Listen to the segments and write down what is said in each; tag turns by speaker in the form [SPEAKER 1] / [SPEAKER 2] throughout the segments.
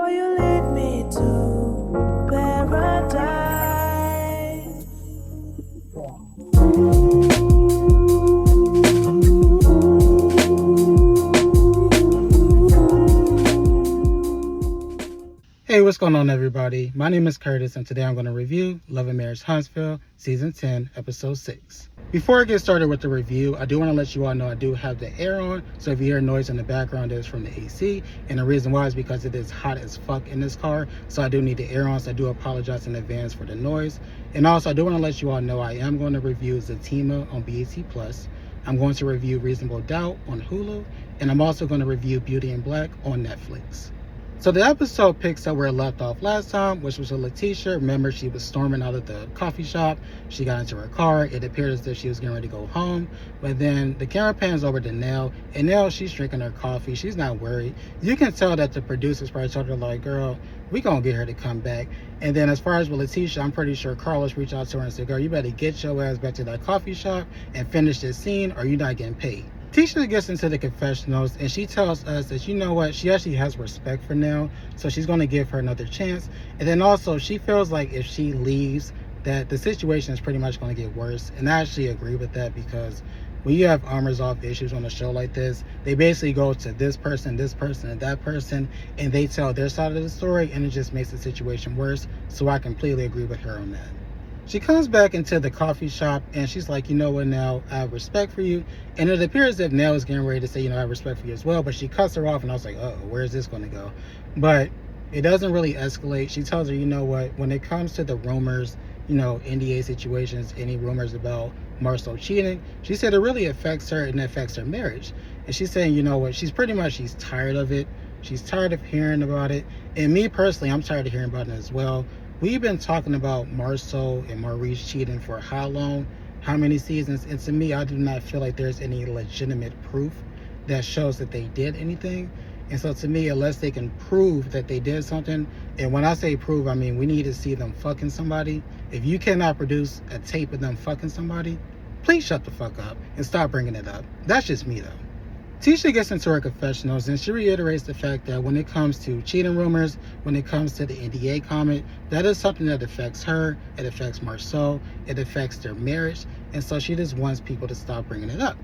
[SPEAKER 1] Will you lead me to paradise?
[SPEAKER 2] Hey, what's going on, everybody? My name is Curtis, and today I'm going to review Love and Marriage Huntsville, Season 10, Episode 6. Before I get started with the review, I do want to let you all know I do have the air on, so if you hear noise in the background, it's from the AC, and the reason why is because it is hot as fuck in this car, so I do need the air on, so I do apologize in advance for the noise. And also, I do want to let you all know I am going to review Zatima on BET+. I'm going to review Reasonable Doubt on Hulu, and I'm also going to review Beauty in Black on Netflix. So the episode picks up where it left off last time, which was with Letitia. Remember, she was storming out of the coffee shop. She got into her car. It appeared as if she was getting ready to go home. But then the camera pans over to Nell, and Nell, she's drinking her coffee. She's not worried. You can tell that the producers probably told her, like, girl, we gonna get her to come back. And then as far as with Letitia, I'm pretty sure Carlos reached out to her and said, girl, you better get your ass back to that coffee shop and finish this scene or you're not getting paid. Tisha gets into the confessionals and she tells us that, you know what, she actually has respect for Nell, so she's going to give her another chance. And then also she feels like if she leaves, that the situation is pretty much going to get worse. And I actually agree with that, because when you have unresolved issues on a show like this, they basically go to this person, and that person, and they tell their side of the story, and it just makes the situation worse. So I completely agree with her on that. She comes back into the coffee shop and she's like, you know what, Nell, I have respect for you. And it appears that Nell is getting ready to say, you know, I have respect for you as well. But she cuts her off and I was like, uh-oh, where is this going to go? But it doesn't really escalate. She tells her, you know what, when it comes to the rumors, you know, NDA situations, any rumors about Marcel cheating, she said it really affects her and it affects her marriage. And she's saying, you know what, she's tired of it. She's tired of hearing about it. And me personally, I'm tired of hearing about it as well. We've been talking about Marcel and Maurice cheating for how long, how many seasons, and to me, I do not feel like there's any legitimate proof that shows that they did anything. And so to me, unless they can prove that they did something, and when I say prove, I mean we need to see them fucking somebody. If you cannot produce a tape of them fucking somebody, please shut the fuck up and stop bringing it up. That's just me, though. Tisha gets into her confessionals and she reiterates the fact that when it comes to cheating rumors, when it comes to the NDA comment, that is something that affects her, it affects Marcel, it affects their marriage, and so she just wants people to stop bringing it up.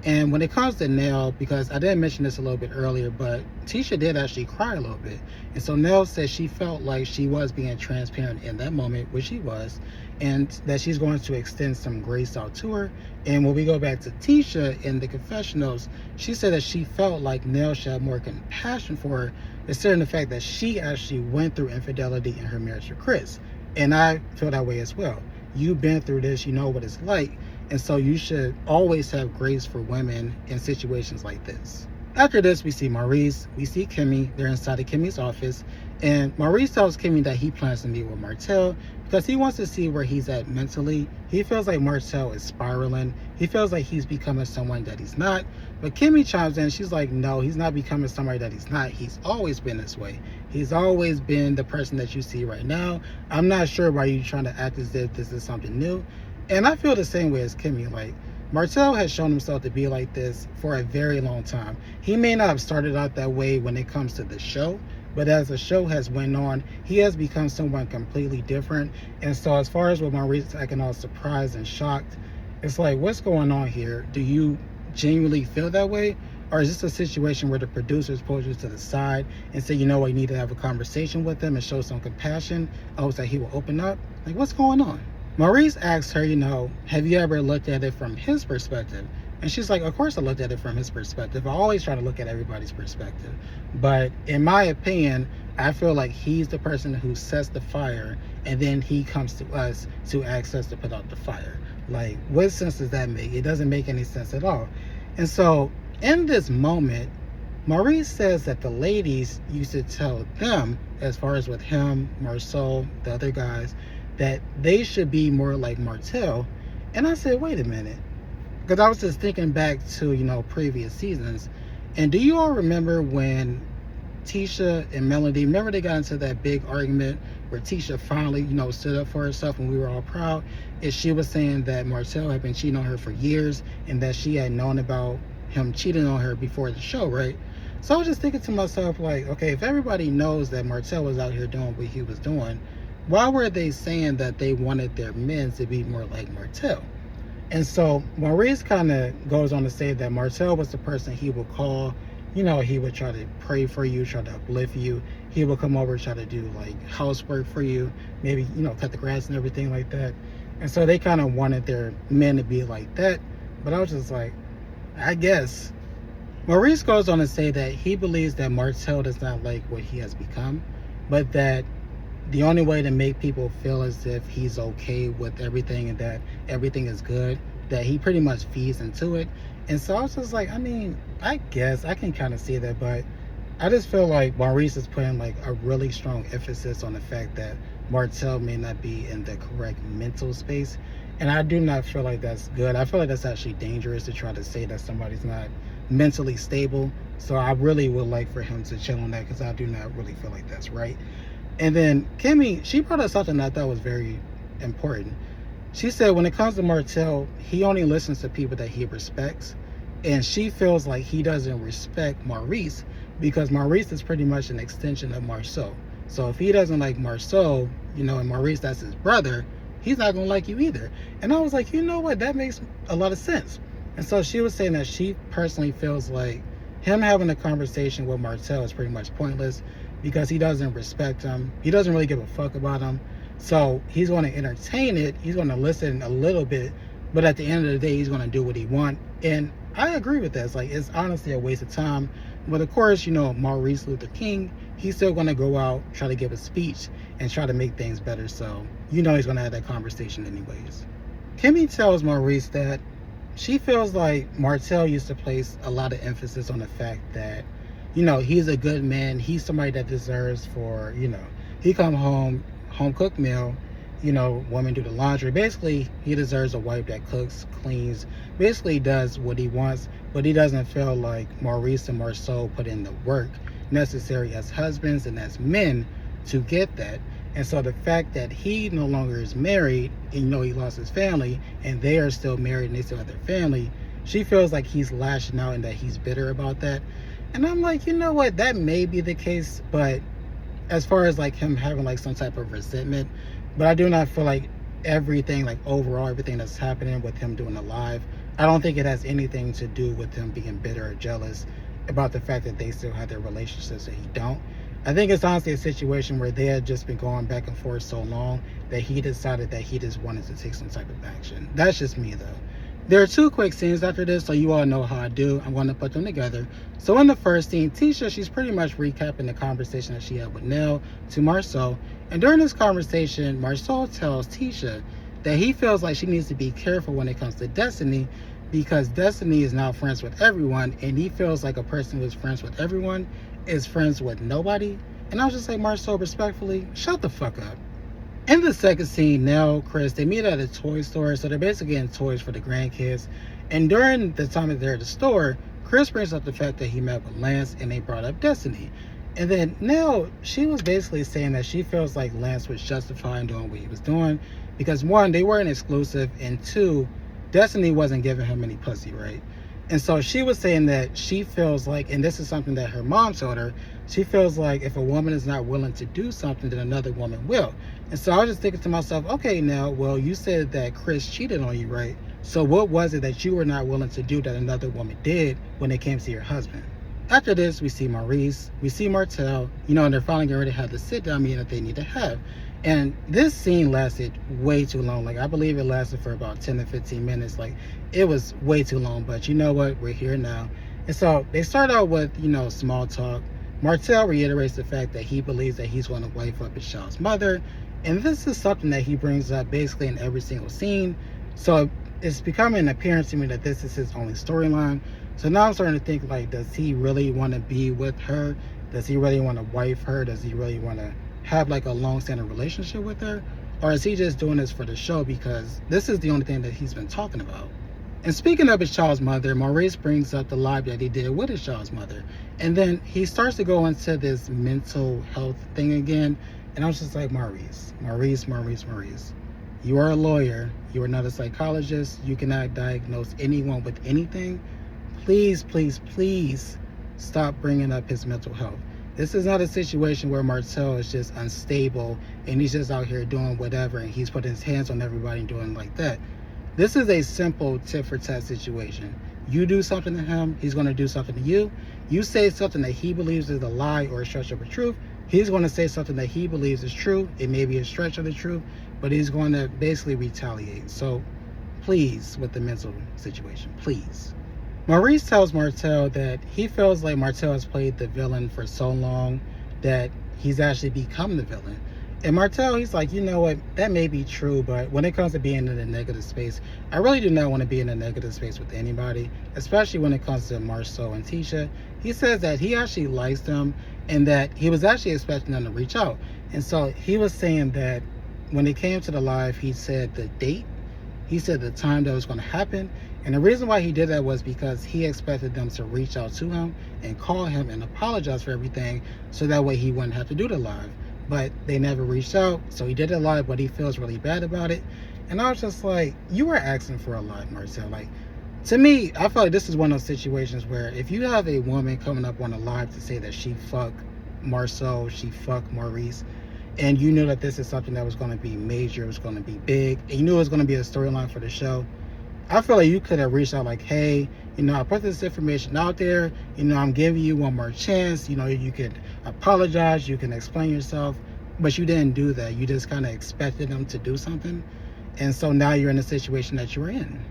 [SPEAKER 2] And when it comes to Nell, because I didn't mention this a little bit earlier, but Tisha did actually cry a little bit. And so Nell says she felt like she was being transparent in that moment, which she was, and that she's going to extend some grace out to her. And when we go back to Tisha in the confessionals, she said that she felt like Nell should have more compassion for her, considering the fact that she actually went through infidelity in her marriage with Chris. And I feel that way as well. You've been through this, you know what it's like. And so you should always have grace for women in situations like this. After this, we see Maurice, we see Kimmy. They're inside of Kimmy's office. And Maurice tells Kimmy that he plans to meet with Martell because he wants to see where he's at mentally. He feels like Martell is spiraling. He feels like he's becoming someone that he's not. But Kimmy chimes in. She's like, no, he's not becoming somebody that he's not. He's always been this way. He's always been the person that you see right now. I'm not sure why you're trying to act as if this is something new. And I feel the same way as Kimmy. Like, Martell has shown himself to be like this for a very long time. He may not have started out that way when it comes to the show, but as the show has went on, he has become someone completely different. And so as far as with Maurice acting all surprised and shocked, it's like, what's going on here? Do you genuinely feel that way? Or is this a situation where the producers pulled you to the side and say, you know what, you need to have a conversation with him and show some compassion? I hope that he will open up. Like, what's going on? Maurice asks her, you know, have you ever looked at it from his perspective? And she's like, of course I looked at it from his perspective. I always try to look at everybody's perspective. But in my opinion, I feel like he's the person who sets the fire and then he comes to us to ask us to put out the fire. Like, what sense does that make? It doesn't make any sense at all. And so in this moment, Maurice says that the ladies used to tell them, as far as with him, Marcel, the other guys, that they should be more like Martell. And I said, wait a minute. Because I was just thinking back to, you know, previous seasons. And do you all remember when Tisha and Melody, remember they got into that big argument where Tisha finally, you know, stood up for herself and we were all proud? And she was saying that Martell had been cheating on her for years and that she had known about him cheating on her before the show, right? So I was just thinking to myself, like, okay, if everybody knows that Martell was out here doing what he was doing, why were they saying that they wanted their men to be more like Martell? And so Maurice kind of goes on to say that Martell was the person he would call. He would try to pray for you, try to uplift you. He would come over, try to do like housework for you, maybe, cut the grass and everything like that. And so they kind of wanted their men to be like that. But I was just like, I guess. Maurice goes on to say that he believes that Martell does not like what he has become, but that the only way to make people feel as if he's okay with everything and that everything is good, that he pretty much feeds into it. And so I was just like, I mean, I guess I can kind of see that, but I just feel like Maurice is putting like a really strong emphasis on the fact that Martell may not be in the correct mental space. And I do not feel like that's good. I feel like that's actually dangerous to try to say that somebody's not mentally stable. So I really would like for him to chill on that, because I do not really feel like that's right. And then Kimmy, she brought up something that I thought was very important. She said when it comes to Martell, he only listens to people that he respects. And she feels like he doesn't respect Maurice because Maurice is pretty much an extension of Marceau. So if he doesn't like Marceau, and Maurice, that's his brother, he's not going to like you either. And I was like, you know what? That makes a lot of sense. And so she was saying that she personally feels like him having a conversation with Martell is pretty much pointless because he doesn't respect him. He doesn't really give a fuck about him. So he's going to entertain it. He's going to listen a little bit. But at the end of the day, he's going to do what he wants. And I agree with that. It's like, it's honestly a waste of time. But of course, Maurice Luther King, he's still going to go out, try to give a speech, and try to make things better. So, he's going to have that conversation anyways. Kimmy tells Maurice that she feels like Martell used to place a lot of emphasis on the fact that, he's a good man. He's somebody that deserves for, he come home cooked meal, woman do the laundry. Basically, he deserves a wife that cooks, cleans, basically does what he wants, but he doesn't feel like Maurice and Marceau put in the work necessary as husbands and as men to get that. And so the fact that he no longer is married, and he lost his family, and they are still married and they still have their family, she feels like he's lashing out and that he's bitter about that. And I'm like, you know what, that may be the case, but as far as like him having like some type of resentment, but I do not feel like everything, like overall everything that's happening with him doing the live, I don't think it has anything to do with him being bitter or jealous about the fact that they still have their relationships and he don't. I think it's honestly a situation where they had just been going back and forth so long that he decided that he just wanted to take some type of action. That's just me though. There are two quick scenes after this, so you all know how I do. I'm going to put them together. So in the first scene, Tisha, she's pretty much recapping the conversation that she had with Nell to Marceau. And during this conversation, Marceau tells Tisha that he feels like she needs to be careful when it comes to Destiny, because Destiny is now friends with everyone, and he feels like a person who is friends with everyone is friends with nobody. And I was just like, Marceau, respectfully, shut the fuck up. In the second scene, Nell, Chris, they meet at a toy store. So they're basically getting toys for the grandkids. And during the time that they're at the store, Chris brings up the fact that he met with Lance and they brought up Destiny. And then Nell, she was basically saying that she feels like Lance was justifying doing what he was doing because one, they weren't exclusive, and two, Destiny wasn't giving him any pussy, right? And so she was saying that she feels like, and this is something that her mom told her, she feels like if a woman is not willing to do something, then another woman will. And so I was just thinking to myself, okay, now, well, you said that Chris cheated on you, right? So what was it that you were not willing to do that another woman did when it came to your husband? After this, we see Maurice, we see Martell, and they're finally getting ready to have the sit-down meeting that they need to have. And this scene lasted way too long. Like, I believe it lasted for about 10 to 15 minutes. Like, it was way too long, but you know what? We're here now. And so they start out with, small talk. Martell reiterates the fact that he believes that he's going to wife up his child's mother. And this is something that he brings up basically in every single scene. So it's becoming apparent to me that this is his only storyline. So now I'm starting to think, like, does he really want to be with her? Does he really want to wife her? Does he really want to have like a long-standing relationship with her? Or is he just doing this for the show because this is the only thing that he's been talking about? And speaking of his child's mother, Maurice brings up the live that he did with his child's mother. And then he starts to go into this mental health thing again. And I was just like, Maurice. You are a lawyer. You are not a psychologist. You cannot diagnose anyone with anything. Please, please, please stop bringing up his mental health. This is not a situation where Martell is just unstable and he's just out here doing whatever and he's putting his hands on everybody and doing like that. This is a simple tit for tat situation. You do something to him, he's going to do something to you. You say something that he believes is a lie or a stretch of a truth, he's going to say something that he believes is true. It may be a stretch of the truth, but he's going to basically retaliate. So please, with the mental situation, please. Maurice tells Martell that he feels like Martell has played the villain for so long that he's actually become the villain. And Martell, he's like, you know what, that may be true, but when it comes to being in a negative space, I really do not want to be in a negative space with anybody, especially when it comes to Marceau and Tisha. He says that he actually likes them and that he was actually expecting them to reach out. And so he was saying that when it came to the live, he said the date, he said the time that was going to happen. And the reason why he did that was because he expected them to reach out to him and call him and apologize for everything so that way he wouldn't have to do the live. But they never reached out, so he did it live, but he feels really bad about it. And I was just like, you were asking for a lot, Marcel. Like, to me, I feel like this is one of those situations where if you have a woman coming up on a live to say that she fucked Marceau, she fucked Maurice, and you knew that this is something that was going to be major, it was going to be big, and you knew it was going to be a storyline for the show, I feel like you could have reached out like, hey, you know, I put this information out there, you know, I'm giving you one more chance, you know, you could apologize, you can explain yourself, but you didn't do that. You just kind of expected them to do something, and so now you're in the situation that you're in.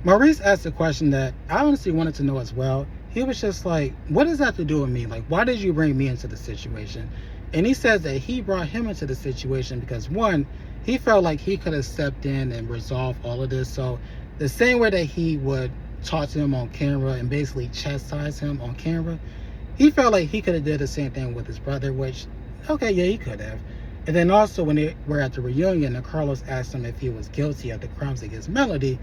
[SPEAKER 2] Maurice asked a question that I honestly wanted to know as well. He was just like, what does that have to do with me? Like, why did you bring me into the situation? And he says that he brought him into the situation because, one, he felt like he could have stepped in and resolved all of this. So the same way that he would talk to him on camera and basically chastise him on camera, he felt like he could have did the same thing with his brother, which, okay, yeah, he could have. And then also when they were at the reunion and Carlos asked him if he was guilty of the crimes against Melody,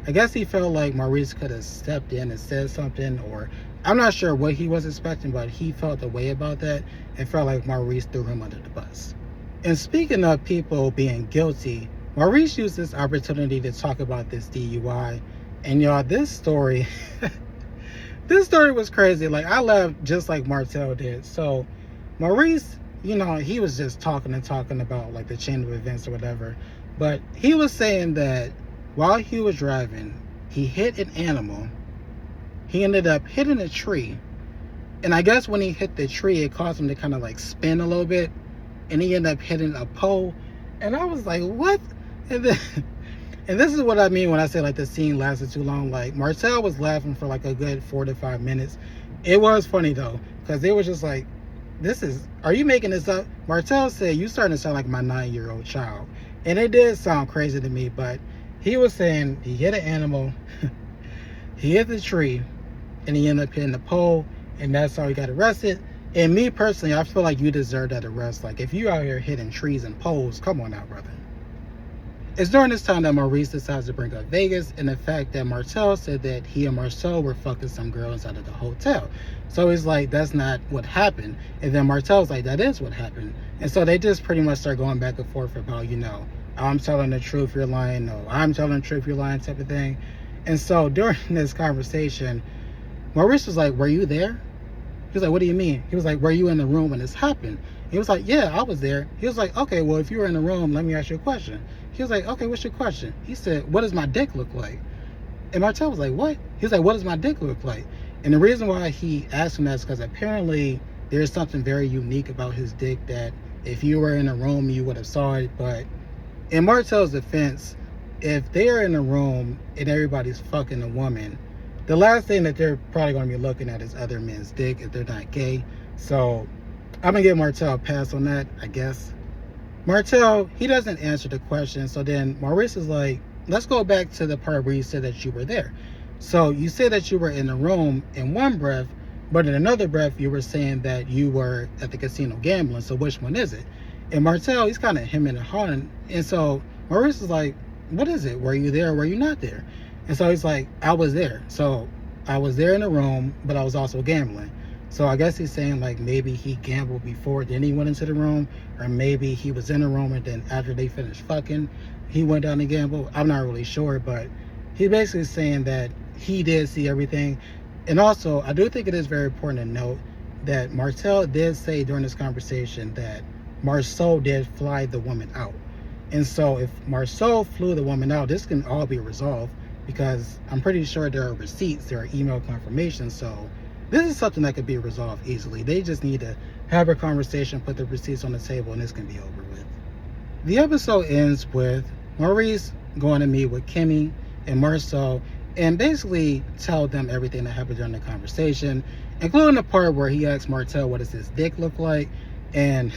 [SPEAKER 2] I guess he felt like Maurice could have stepped in and said something, or I'm not sure what he was expecting, but he felt a way about that and felt like Maurice threw him under the bus. And speaking of people being guilty, Maurice used this opportunity to talk about this DUI. And y'all, this story, this story was crazy. Like, I laughed just like Martell did. So Maurice, you know, he was just talking about like the chain of events or whatever. But he was saying that while he was driving, he hit an animal. He ended up hitting a tree. And I guess when he hit the tree, it caused him to kind of like spin a little bit. And he ended up hitting a pole. And I was like, what? And then, and this is what I mean when I say like the scene lasted too long. Like, Martell was laughing for like a good 4 to 5 minutes. It was funny though, because they were just like, are you making this up? Martell said, you starting to sound like my 9-year-old child. And it did sound crazy to me, but he was saying he hit an animal, he hit the tree, and he ended up hitting the pole, and that's how he got arrested. And me personally, I feel like you deserve that arrest. Like, if you out here hitting trees and poles, come on out, brother. It's during this time that Maurice decides to bring up Vegas and the fact that Martell said that he and Marceau were fucking some girl inside of the hotel. So he's like, that's not what happened. And then Martell's like, that is what happened. And so they just pretty much start going back and forth about, you know, I'm telling the truth, you're lying. No, I'm telling the truth, you're lying, type of thing. And so during this conversation, Maurice was like, were you there? He was like, what do you mean? He was like, were you in the room when this happened? He was like, yeah, I was there. He was like, okay, well, if you were in the room, let me ask you a question. He was like, okay, what's your question? He said, what does my dick look like? And Martell was like, what? He was like, what does my dick look like? And the reason why he asked him that is because apparently there's something very unique about his dick that if you were in a room, you would have saw it. But in Martell's defense, if they are in a room and everybody's fucking a woman, the last thing that they're probably going to be looking at is other men's dick if they're not gay. So I'm going to give Martell a pass on that, I guess. Martell, he doesn't answer the question. So then Maurice is like, let's go back to the part where you said that you were there. So you said that you were in the room in one breath, but in another breath, you were saying that you were at the casino gambling. So which one is it? And Martell, he's kind of hemming and hawing. And so Maurice is like, what is it? Were you there or were you not there? And so he's like, I was there. So I was there in the room, but I was also gambling. So I guess he's saying like maybe he gambled before, then he went into the room, or maybe he was in the room and then after they finished fucking, he went down to gamble. I'm not really sure, but he's basically saying that he did see everything. And also, I do think it is very important to note that Martell did say during this conversation that Marceau did fly the woman out. And so if Marceau flew the woman out, this can all be resolved because I'm pretty sure there are receipts, there are email confirmations. So this is something that could be resolved easily. They just need to have a conversation, put the receipts on the table, and this can be over with. The episode ends with Maurice going to meet with Kimmy and Marceau and basically tell them everything that happened during the conversation, including the part where he asked Martell, what does his dick look like? And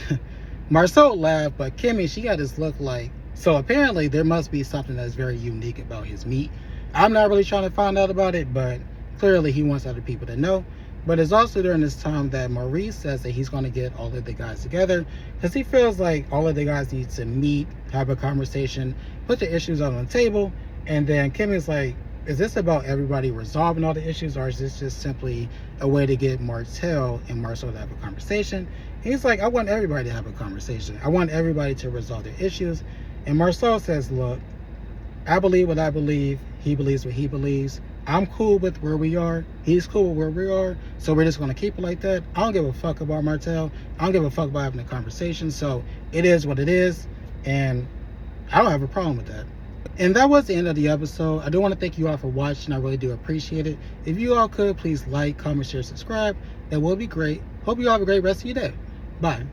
[SPEAKER 2] Marceau laughed, but Kimmy, she got this look like, so apparently there must be something that's very unique about his meat. I'm not really trying to find out about it, but clearly he wants other people to know. But it's also during this time that Maurice says that he's going to get all of the guys together because he feels like all of the guys need to meet, have a conversation, put the issues out on the table. And then Kimmy's like, is this about everybody resolving all the issues, or is this just simply a way to get Martell and Marceau to have a conversation? He's like, I want everybody to have a conversation. I want everybody to resolve their issues. And Marceau says, look, I believe what I believe. He believes what he believes. I'm cool with where we are. He's cool with where we are. So we're just going to keep it like that. I don't give a fuck about Martell. I don't give a fuck about having a conversation. So it is what it is. And I don't have a problem with that. And that was the end of the episode. I do want to thank you all for watching. I really do appreciate it. If you all could, please like, comment, share, subscribe. That would be great. Hope you all have a great rest of your day. Bye.